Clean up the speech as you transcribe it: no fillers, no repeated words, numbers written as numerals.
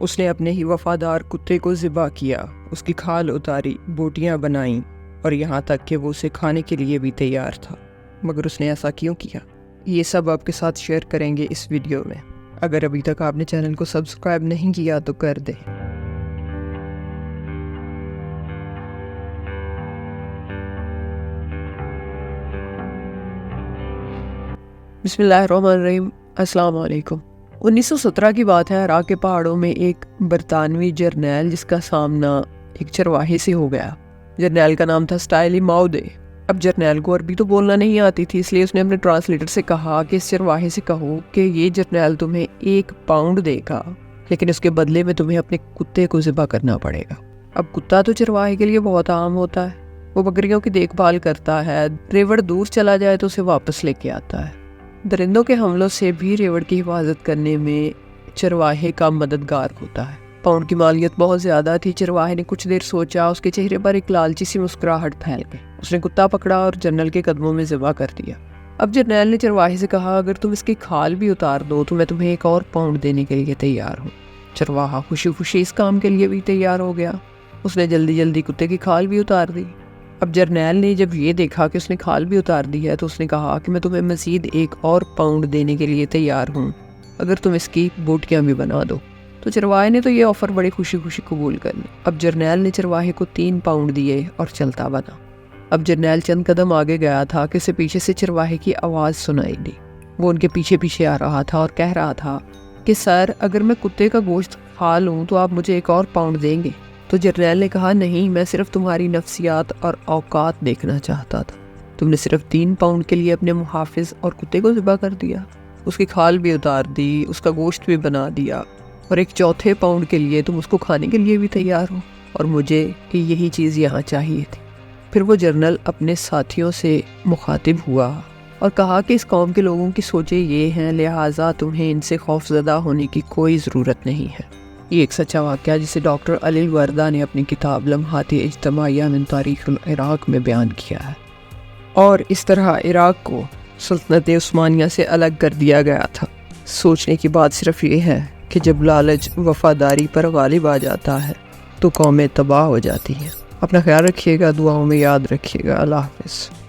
اس نے اپنے ہی وفادار کتے کو ذبح کیا، اس کی کھال اتاری، بوٹیاں بنائیں اور یہاں تک کہ وہ اسے کھانے کے لیے بھی تیار تھا۔ مگر اس نے ایسا کیوں کیا؟ یہ سب آپ کے ساتھ شیئر کریں گے اس ویڈیو میں۔ اگر ابھی تک آپ نے چینل کو سبسکرائب نہیں کیا تو کر دیں۔ بسم اللہ الرحمن الرحیم۔ السلام علیکم۔ 1917 کی بات ہے، عراق کے پہاڑوں میں ایک برطانوی جرنیل جس کا سامنا ایک چرواہے سے ہو گیا۔ جرنیل کا نام تھا سٹائلی ماؤدے۔ اب جرنیل کو عربی تو بولنا نہیں آتی تھی، اس لیے اس نے اپنے ٹرانسلیٹر سے کہا کہ اس چرواہے سے کہو کہ یہ جرنیل تمہیں 1 پاؤنڈ دے گا، لیکن اس کے بدلے میں تمہیں اپنے کتے کو ذبح کرنا پڑے گا۔ اب کتا تو چرواہے کے لیے بہت عام ہوتا ہے، وہ بکریوں کی دیکھ بھال کرتا ہے، ریوڑ دور چلا جائے تو اسے واپس لے کے آتا ہے۔ درندوں کے حملوں سے بھی ریوڑ کی حفاظت کرنے میں چرواہے کا مددگار ہوتا ہے۔ پاؤنڈ کی مالیت بہت زیادہ تھی۔ چرواہے نے کچھ دیر سوچا، اس کے چہرے پر ایک لالچی سی مسکراہٹ پھیل گئی۔ اس نے کتا پکڑا اور جرنیل کے قدموں میں ذبح کر دیا۔ اب جرنیل نے چرواہے سے کہا، اگر تم اس کی کھال بھی اتار دو تو میں تمہیں 1 اور پاؤنڈ دینے کے لیے تیار ہوں۔ چرواہا خوشی خوشی اس کام کے لیے بھی تیار ہو گیا۔ اس نے جلدی جلدی کتے کی کھال بھی اتار دی۔ اب جرنیل نے جب یہ دیکھا کہ اس نے کھال بھی اتار دی ہے تو اس نے کہا کہ میں تمہیں مزید 1 اور پاؤنڈ دینے کے لیے تیار ہوں اگر تم اس کی بوٹیاں بھی بنا دو۔ تو چرواہے نے تو یہ آفر بڑی خوشی خوشی قبول کر لی۔ اب جرنیل نے چرواہے کو 3 پاؤنڈ دیے اور چلتا بنا۔ اب جرنیل چند قدم آگے گیا تھا کہ اسے پیچھے سے چرواہے کی آواز سنائی دی۔ وہ ان کے پیچھے پیچھے آ رہا تھا اور کہہ رہا تھا کہ سر، اگر میں کتے کا گوشت کھا لوں تو آپ مجھے 1 اور پاؤنڈ دیں گے؟ تو جرنیل نے کہا، نہیں، میں صرف تمہاری نفسیات اور اوقات دیکھنا چاہتا تھا۔ تم نے صرف 3 پاؤنڈ کے لیے اپنے محافظ اور کتے کو ذبح کر دیا، اس کی کھال بھی اتار دی، اس کا گوشت بھی بنا دیا، اور 1 چوتھے پاؤنڈ کے لیے تم اس کو کھانے کے لیے بھی تیار ہو، اور مجھے یہی چیز یہاں چاہیے تھی۔ پھر وہ جرنیل اپنے ساتھیوں سے مخاطب ہوا اور کہا کہ اس قوم کے لوگوں کی سوچیں یہ ہیں، لہٰذا تمہیں ان سے خوف زدہ ہونے کی کوئی ضرورت نہیں ہے۔ یہ ایک سچا واقعہ جسے ڈاکٹر علی الوردہ نے اپنی کتاب لمحات اجتماعیہ من تاریخ العراق میں بیان کیا ہے۔ اور اس طرح عراق کو سلطنت عثمانیہ سے الگ کر دیا گیا تھا۔ سوچنے کی بات صرف یہ ہے کہ جب لالچ وفاداری پر غالب آ جاتا ہے تو قومیں تباہ ہو جاتی ہیں۔ اپنا خیال رکھیے گا، دعاؤں میں یاد رکھیے گا۔ اللہ حافظ۔